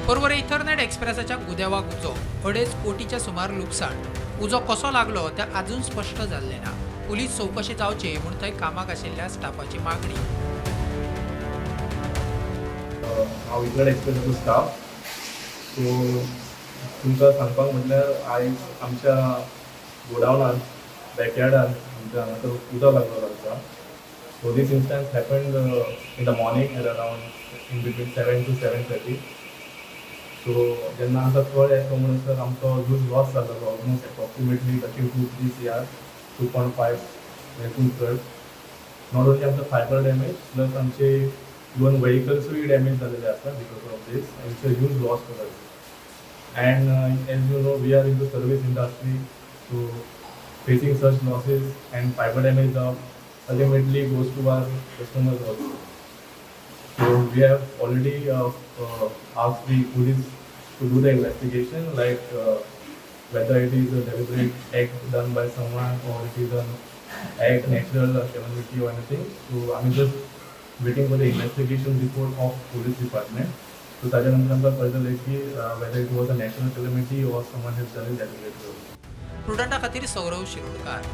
Porvorim Ethernet एक्सप्रेसाच्या गुदेवाक उजो 2.5 कोटीच्या सुमार लुकसाण उजो कसो लागलो तें अजून स्पष्ट जाल्लें ना. पुलीस चौकशी जावची म्हूण थंय कामाक आशिल्ल्या स्टाफाची मागणी. हांव इथरनेट एक्सप्रेसाचो स्टाफ. सो तुमकां सांगपाक म्हटल्यार आयज आमच्या गोडावनान बॅकयार्डान आमच्या हांगा तो उदक लागलो रातचा. So this instance happened in the morning at around in between 7 to 7:30. So जेन्ना आमकां कळ्ळें येता म्हणसर आमचो यूज लॉस जाल्लो almost approximately 2-3 CR 2.5 2/3. Not only आमचो फायबर डॅमेज प्लस आमचे 2 व्हेकल्सूय डॅमेज जाल्लेले आसा because of this. It's a huge loss for us. And as you know, we are in the service industry, so facing such losses and fiber damage ultimately goes to our customers also. So we have already asked the police to do the investigation, like whether it is a deliberate act done by someone or it is an act natural calamity or anything. So I'm just waiting for the investigation report of police department. So त्याच्यानंतर आमकां कळटलें की whether it was a natural calamity or someone has done it deliberately. प्रुडंटा खातीर सौरव शिरोडकार.